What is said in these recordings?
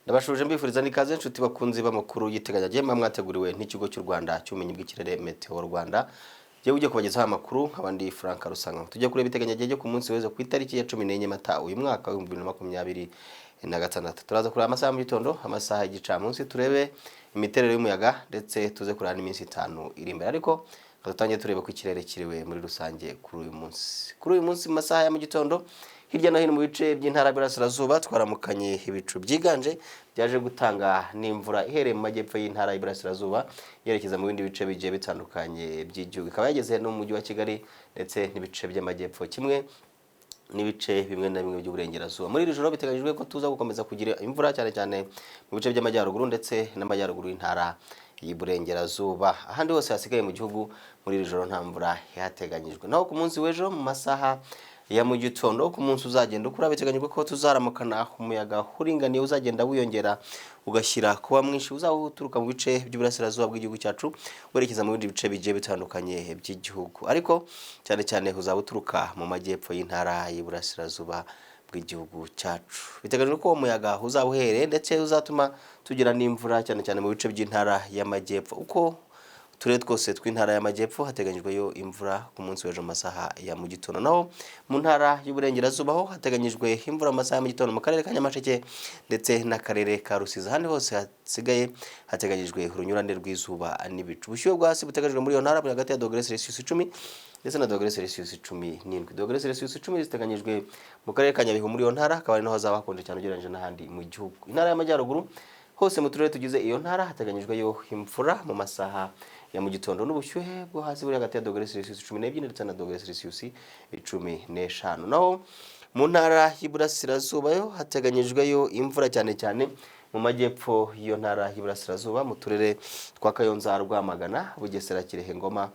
Ndabashuje mbifuriza nikaze inshuti bakunzi b'amakuru yiteganya mwateguriwe n'ikigo cy'u Rwanda cy'ubumenyi bw'ikirere Meteo Rwanda. Je ujye kubagezaho amakuru abandi Frank Rusanga. Tujye kure biteganya ku munsi weze ku itariki ya 14 Mata uyu mwaka wa 2026. Turaza kuri amasaha mu gitondo, amasaha y'igicamunsi turebe imiterere y'umuyaga ndetse tuze kurana iminsi 5 iri imbere, ariko tutangiye turebe ku ikirere kiriwe muri rusange kuri uyu munsi. Kuri uyu munsi mu masaha ya mu gitondo hirya no hino mu bice by'intara y'Iburasirazuba twaramukanye ibicu byiganje byaje gutanga n'imvura ihereye mu majyepfo y'intara y'Iburasirazuba yerekeza mu bindi bice bigiye bitandukanye by'igihugu. Ikaba yageze no mu mujyi wa Kigali ndetse n'ibice by'amajyepfo kimwe n'ibice bimwe na bimwe by'uburengerazuba. Muri iri joro biteganyijwe ko tuza gukomeza kugira imvura cyane cyane mu bice by'amajyaruguru ndetse n'amajyaruguru y'intara y'Iburengerazuba. Ahandi hose hasigaye mu gihugu muri iri joro nta mvura yateganyijwe. Naho ku munsi w'ejo mu masaha ya mu gitondo ku munsi uzagenda ukura biteganyijwe ko tuzaramukana umuyaga uringaniye uzagenda wiyongera ugashyira kuba mwinshi uzahuturuka mu bice by'Iburasirazuba bw'igihugu cyacu werekeza mu bindi bice bigiye bitandukanye by'igihugu, ariko cyane cyane uzabuturuka mu majyepfo y'intara y'Iburasirazuba bw'igihugu cyacu. Biteganyijwe ko umuyaga uzabuhere ndetse uzatuma tugira n'imvura cyane cyane mu bice by'intara y'amajyepfo. Uko turere twose tw'intara y'amajyepfo hateganyijwe yo imvura ku munsi w'ejo masaha ya mu gitondo. Naho mu ntara y'Uburengerazuba ho hateganyijwe imvura mu masaha ya mu gitondo mu karere ka Nyamasheke ndetse n'akarere ka Rusizi. Ahandi hose hasigaye hateganyijwe urunyurane rw'izuba n'ibicu. Ubushyuhe bwa hasi buteganyijwe muri iyo ntara buri hagati ya °C10 ndetse na °C17. °C10 ziteganyijwe mu karere ka Nyabihu muri iyo ntara, akaba ari naho hazaba hakonje cyane ugereranyije n'ahandi mu gihugu. Intara y'Amajyaruguru hose mu turere tugize iyo ntara hateganyijwe yo imvura mu masaha ya mu gitondo n'ubushyuhe bwo hasi buri hagati ya °C12 ndetse na °C15. Naho mu ntara y'Iburasirazuba yo hateganyijwe yo imvura cyane cyane mu majyepfo y'iyo ntara y'Iburasirazuba mu turere twa Kayonza, Rwamagana, Bugesera, Kirehe, Ngoma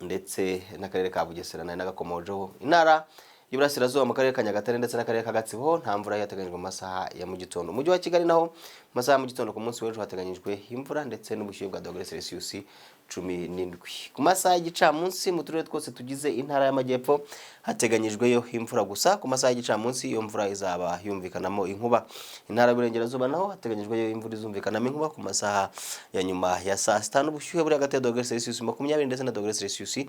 ndetse n'akarere ka Bugesera n'agakomojeho. Intara y'Iburasirazuba mu karere ka Nyagatare ndetse n'akarere ka Gatsibo nta mvura yateganyijwe mu masaha ya mu gitondo. Umujyi wa Kigali naho mu masaha ya mu gitondo ku munsi w'ejo hateganyijwe imvura ndetse n'ubushyuhe bwa °C17. Ku masaha y'igicamunsi mu turere twose tugize intara y'amajyepfo hateganyijwe yo imvura gusa. Ku masaha y'igicamunsi iyo mvura izaba yumvikanamo inkuba. Intara y'Iburengerazuba naho hateganyijwe yo imvura izumvikanamo inkuba ku masaha ya nyuma ya saa sita n'ubushyuhe buri hagati ya °C20 ndetse na €C27.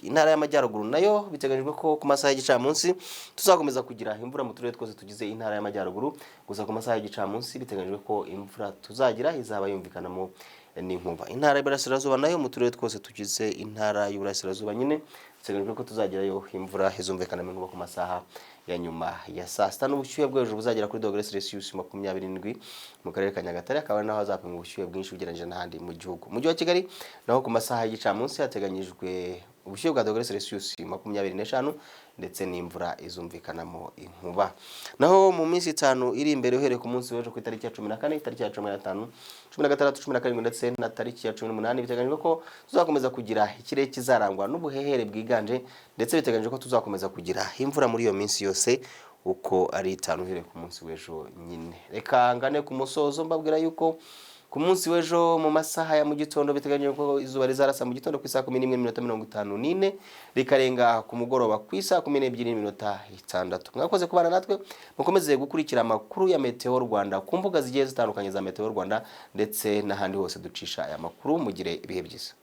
Intara y'Amajyaruguru nayo biteganyijwe ko ku masaha y'igicamunsi tuzakomeza kugira imvura mu turere twose tugize intara y'Amajyaruguru, gusa ku masaha y'igicamunsi biteganyijwe ko imvura tuzagira izaba yumvikanamo n'inkuba. Intara y'Iburasirazuba nayo mu turere twose tugize intara y'Iburasirazuba nyine biteganyijwe ko tuzagirayo imvura izumvikanamo inkuba ku masaha ya nyuma ya saa sita n'ubushyuhe bwo hejuru buzagera kuri €C27 mu karere ka Nyagatare, akaba ari naho hazapimwa ubushyuhe bwinshi ugereranyije n'ahandi mu gihugu. Mu mujyi wa Kigali naho ku masaha y'igicamunsi hateganyijwe ubushyuhe bwa €C25 ndetse n'imvura izumvikanamo inkuba. Naho mu minsi 5 iri imbere uhereye ku munsi w'ejo ku itariki ya 14, itariki ya 15, 16, 17 ndetse na tariki ya 18 biteganyijwe ko tuzakomeza kugira ikirere kizarangwa n'ubuhehere bwiganje ndetse biteganyijwe ko tuzakomeza kugira imvura muri iyo minsi yose uko ari 5 uhereye ku munsi w'ejo nyine. Reka ngane ku musozo mbabwira yuko ku munsi w'ejo mu masaha ya mu gitondo biteganyijwe ko izuba rizarasa mu gitondo ku isaha 11:54 rikarenga ku mugoroba ku isaha 12:06. Mwakoze kubana natwe, mukomeze gukurikira amakuru ya Meteo Rwanda ku mbuga zigiye zitandukanye za Meteo Rwanda ndetse n'ahandi hose ducisha aya makuru. Mugire ibihe byiza.